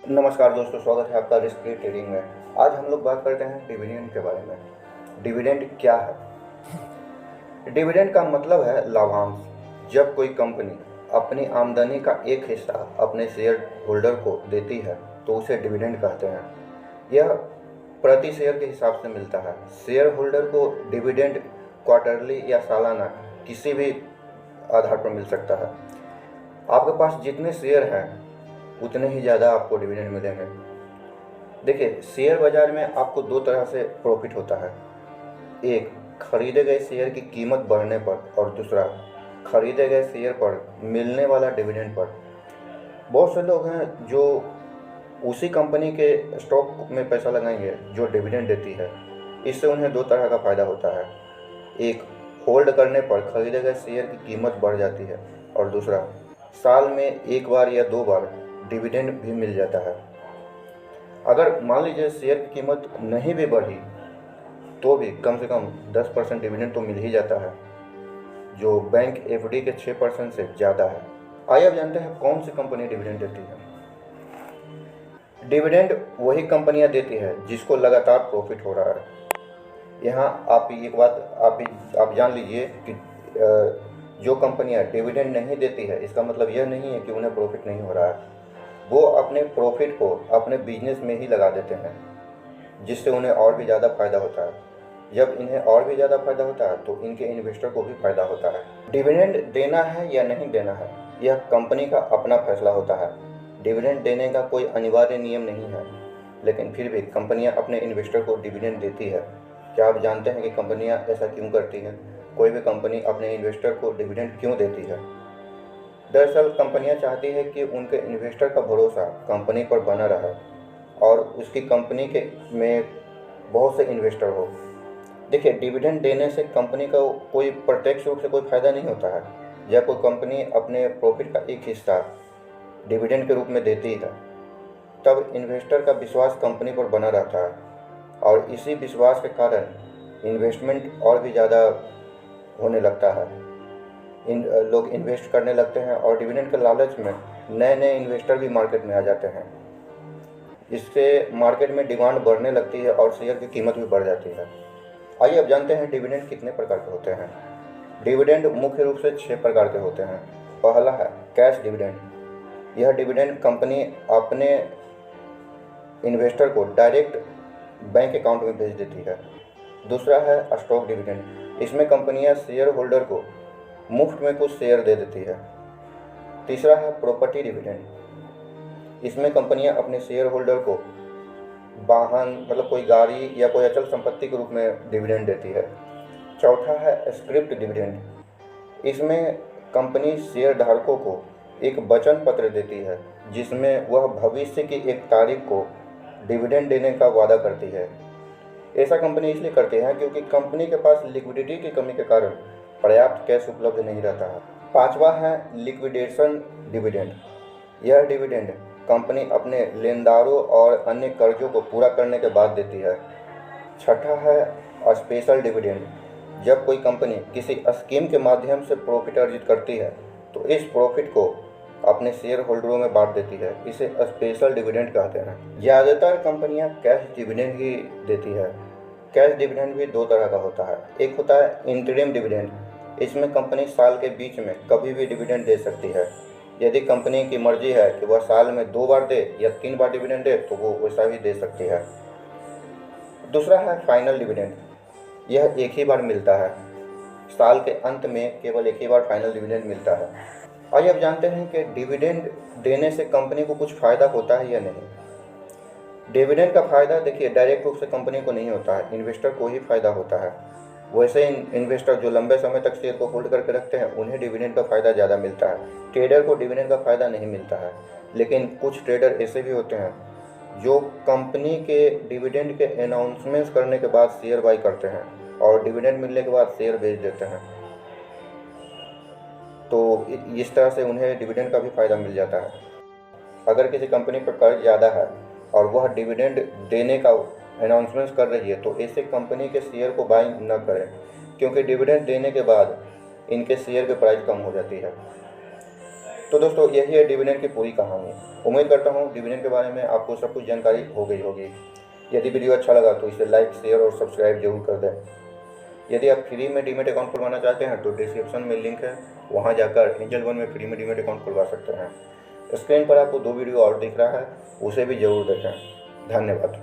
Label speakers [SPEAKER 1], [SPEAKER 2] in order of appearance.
[SPEAKER 1] नमस्कार दोस्तों, स्वागत है आपका रिस्क फ्री ट्रेडिंग में। आज हम लोग बात करते हैं डिविडेंड के बारे में। डिविडेंड क्या है? डिविडेंड का मतलब है लाभांश। जब कोई कंपनी अपनी आमदनी का एक हिस्सा अपने शेयर होल्डर को देती है तो उसे डिविडेंड कहते हैं। यह प्रति शेयर के हिसाब से मिलता है। शेयर होल्डर को डिविडेंड क्वार्टरली या सालाना किसी भी आधार पर मिल सकता है। आपके पास जितने शेयर हैं उतने ही ज़्यादा आपको डिविडेंड मिलेंगे। देखिए, शेयर बाज़ार में आपको दो तरह से प्रॉफिट होता है। एक, खरीदे गए शेयर की कीमत बढ़ने पर, और दूसरा, खरीदे गए शेयर पर मिलने वाला डिविडेंड पर। बहुत से लोग हैं जो उसी कंपनी के स्टॉक में पैसा लगाएंगे जो डिविडेंड देती है। इससे उन्हें दो तरह का फ़ायदा होता है। एक, होल्ड करने पर खरीदे गए शेयर की कीमत बढ़ जाती है, और दूसरा, साल में एक बार या दो बार डिविडेंड भी मिल जाता है। अगर मान लीजिए शेयर की कीमत नहीं भी बढ़ी तो भी कम से कम 10% डिविडेंड तो मिल ही जाता है, जो बैंक एफडी के 6% से ज़्यादा है। आइए अब जानते हैं कौन सी कंपनी डिविडेंड देती है। डिविडेंड वही कंपनियां देती है जिसको लगातार प्रॉफिट हो रहा है। यहाँ आप एक बात आप जान लीजिए कि जो कंपनियां डिविडेंड नहीं देती है, इसका मतलब यह नहीं है कि उन्हें प्रॉफिट नहीं हो रहा है। वो अपने प्रॉफिट को अपने बिजनेस में ही लगा देते हैं, जिससे उन्हें और भी ज़्यादा फायदा होता है। जब इन्हें और भी ज़्यादा फायदा होता है तो इनके इन्वेस्टर को भी फायदा होता है। डिविडेंड देना है या नहीं देना है, यह कंपनी का अपना फैसला होता है। डिविडेंड देने का कोई अनिवार्य नियम नहीं है, लेकिन फिर भी कंपनियां अपने इन्वेस्टर को डिविडेंड देती है। क्या आप जानते हैं कि कंपनियां ऐसा क्यों करती हैं? कोई भी कंपनी अपने इन्वेस्टर को डिविडेंड क्यों देती है? दरअसल कंपनियां चाहती है कि उनके इन्वेस्टर का भरोसा कंपनी पर बना रहे और उसकी कंपनी के में बहुत से इन्वेस्टर हो। देखिए, डिविडेंड देने से कंपनी का कोई प्रत्यक्ष रूप से कोई फायदा नहीं होता है। जब कोई कंपनी अपने प्रॉफिट का एक हिस्सा डिविडेंड के रूप में देती है, तब इन्वेस्टर का विश्वास कंपनी पर बना रहता है, और इसी विश्वास के कारण इन्वेस्टमेंट और भी ज़्यादा होने लगता है। लोग इन्वेस्ट करने लगते हैं और डिविडेंड के लालच में नए नए इन्वेस्टर भी मार्केट में आ जाते हैं। इससे मार्केट में डिमांड बढ़ने लगती है और शेयर की कीमत भी बढ़ जाती है। आइए अब जानते हैं डिविडेंड कितने प्रकार के होते हैं। डिविडेंड मुख्य रूप से 6 प्रकार के होते हैं। पहला है कैश डिविडेंड। यह डिविडेंड कंपनी अपने इन्वेस्टर को डायरेक्ट बैंक अकाउंट में भेज देती है। दूसरा है स्टॉक डिविडेंड। इसमें कंपनियां शेयर होल्डर को मुफ्त में कुछ शेयर दे देती है। तीसरा है प्रॉपर्टी डिविडेंड। इसमें कंपनियां अपने शेयर होल्डर को वाहन, मतलब कोई गाड़ी या कोई अचल संपत्ति के रूप में डिविडेंड देती है। चौथा है स्क्रिप्ट डिविडेंड। इसमें कंपनी शेयर धारकों को एक वचन पत्र देती है जिसमें वह भविष्य की एक तारीख को डिविडेंड देने का वादा करती है। ऐसा कंपनी इसलिए करती है क्योंकि कंपनी के पास लिक्विडिटी की कमी के कारण पर्याप्त कैश उपलब्ध नहीं रहता है। पांचवा है लिक्विडेशन डिविडेंड। यह डिविडेंड कंपनी अपने लेनदारों और अन्य कर्जों को पूरा करने के बाद देती है। छठा है स्पेशल डिविडेंड। जब कोई कंपनी किसी स्कीम के माध्यम से प्रॉफिट अर्जित करती है तो इस प्रॉफिट को अपने शेयर होल्डरों में बांट देती है। इसे स्पेशल डिविडेंड कहते हैं। ज़्यादातर कंपनियां कैश डिविडेंड ही देती है। कैश डिविडेंड भी दो तरह का होता है। एक होता है इंटरिम डिविडेंड। इसमें कंपनी साल के बीच में कभी भी डिविडेंड दे सकती है। यदि कंपनी की मर्जी है कि वह साल में 2 बार दे या 3 बार डिविडेंड दे तो वो वैसा भी दे सकती है। दूसरा है फाइनल डिविडेंड। यह एक ही बार मिलता है। साल के अंत में केवल एक ही बार फाइनल डिविडेंड मिलता है। आइए अब जानते हैं कि डिविडेंड देने से कंपनी को कुछ फ़ायदा होता है या नहीं। डिविडेंड का फ़ायदा देखिए डायरेक्ट रूप से कंपनी को नहीं होता है, इन्वेस्टर को ही फ़ायदा होता है। वैसे इन्वेस्टर जो लंबे समय तक शेयर को होल्ड करके रखते हैं उन्हें डिविडेंड का फ़ायदा ज़्यादा मिलता है। ट्रेडर को डिविडेंड का फ़ायदा नहीं मिलता है। लेकिन कुछ ट्रेडर ऐसे भी होते हैं जो कंपनी के डिविडेंड के अनाउंसमेंट्स करने के बाद शेयर बाई करते हैं और डिविडेंड मिलने के बाद शेयर बेच देते हैं। तो इस तरह से उन्हें डिविडेंड का भी फ़ायदा मिल जाता है। अगर किसी कंपनी पर कर्ज ज़्यादा है और वह डिविडेंड देने का अनाउंसमेंट्स कर रही है तो ऐसे कंपनी के शेयर को बाई न करें, क्योंकि डिविडेंड देने के बाद इनके शेयर की प्राइस कम हो जाती है। तो दोस्तों यही है डिविडेंड की पूरी कहानी। उम्मीद करता हूँ डिविडेंड के बारे में आपको सब कुछ जानकारी हो गई होगी। यदि वीडियो अच्छा लगा तो इसे लाइक, शेयर और सब्सक्राइब जरूर कर दें। यदि आप फ्री में डीमेट अकाउंट खुलवाना चाहते हैं तो डिस्क्रिप्शन में लिंक है, वहां जाकर एंजल वन में फ्री में डीमेट अकाउंट खुलवा सकते हैं। स्क्रीन पर आपको 2 वीडियो और दिख रहा है, उसे भी जरूर देखें। धन्यवाद।